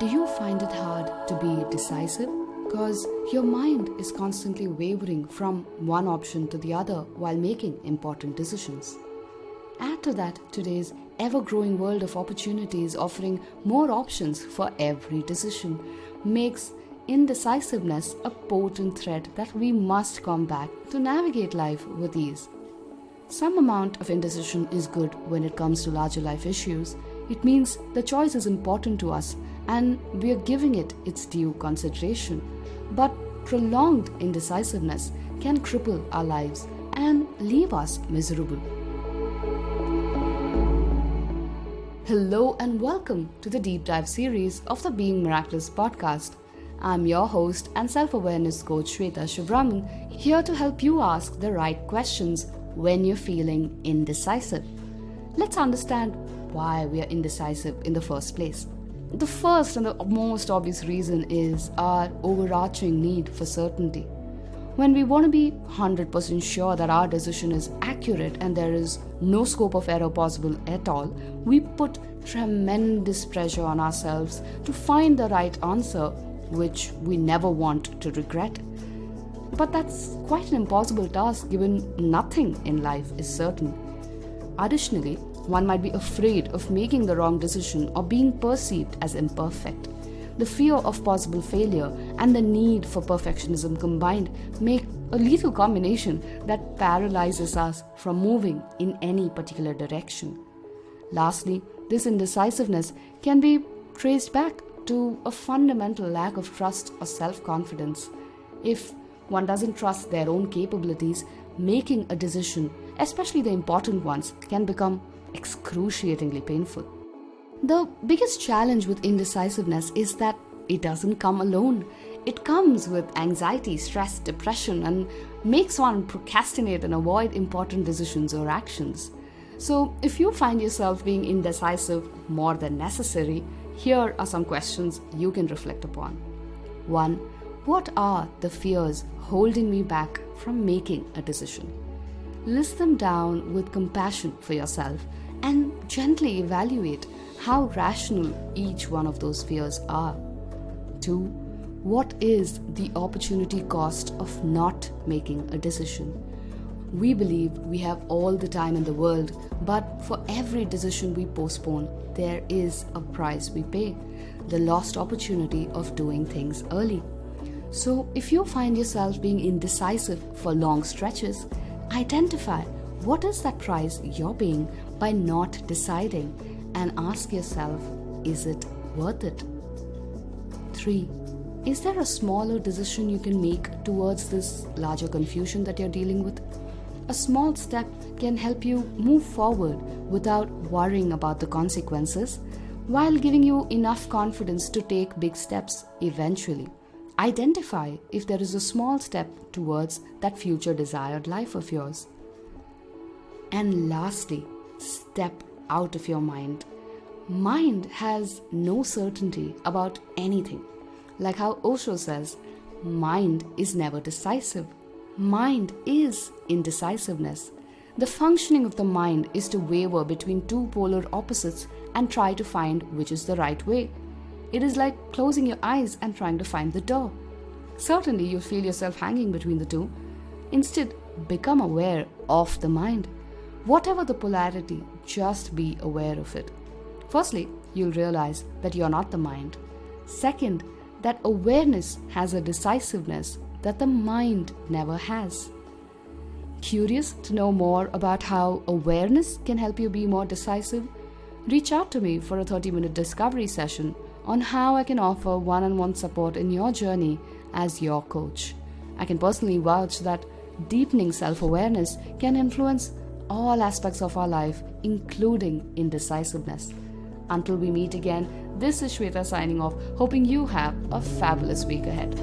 Do you find it hard to be decisive? Because your mind is constantly wavering from one option to the other while making important decisions. Add to that today's ever-growing world of opportunities offering more options for every decision makes indecisiveness a potent threat that we must combat to navigate life with ease. Some amount of indecision is good when it comes to larger life issues. It means the choice is important to us and we are giving it its due consideration. But prolonged indecisiveness can cripple our lives and leave us miserable. Hello and welcome to the deep dive series of the Being Miraculous podcast. I'm your host and self-awareness coach Shweta Subramanian, here to help you ask the right questions when you're feeling indecisive. Let's understand why we are indecisive in the first place. The first and the most obvious reason is our overarching need for certainty. When we want to be 100% sure that our decision is accurate and there is no scope of error possible at all, we put tremendous pressure on ourselves to find the right answer, which we never want to regret. But that's quite an impossible task given nothing in life is certain. Additionally, one might be afraid of making the wrong decision or being perceived as imperfect. The fear of possible failure and the need for perfectionism combined make a lethal combination that paralyzes us from moving in any particular direction. Lastly, this indecisiveness can be traced back to a fundamental lack of trust or self-confidence. If one doesn't trust their own capabilities, making a decision, especially the important ones, can become excruciatingly painful. The biggest challenge with indecisiveness is that it doesn't come alone. It comes with anxiety, stress, depression, and makes one procrastinate and avoid important decisions or actions. So, if you find yourself being indecisive more than necessary, here are some questions you can reflect upon. 1. What are the fears holding me back from making a decision? List them down with compassion for yourself and gently evaluate how rational each one of those fears are. 2. What is the opportunity cost of not making a decision? We believe we have all the time in the world, but for every decision we postpone, there is a price we pay, the lost opportunity of doing things early. So if you find yourself being indecisive for long stretches, identify what is that price you're paying by not deciding and ask yourself, is it worth it? 3. Is there a smaller decision you can make towards this larger confusion that you're dealing with? A small step can help you move forward without worrying about the consequences, while giving you enough confidence to take big steps eventually. Identify if there is a small step towards that future desired life of yours. And lastly, step out of your mind. Mind has no certainty about anything. Like how Osho says, mind is never decisive. Mind is indecisiveness. The functioning of the mind is to waver between two polar opposites and try to find which is the right way. It is like closing your eyes and trying to find the door. Certainly, you'll feel yourself hanging between the two. Instead, become aware of the mind. Whatever the polarity, just be aware of it. Firstly, you'll realize that you're not the mind. Second, that awareness has a decisiveness that the mind never has. Curious to know more about how awareness can help you be more decisive? Reach out to me for a 30-minute discovery session on how I can offer one-on-one support in your journey as your coach. I can personally vouch that deepening self-awareness can influence all aspects of our life, including indecisiveness. Until we meet again, this is Shweta signing off, hoping you have a fabulous week ahead.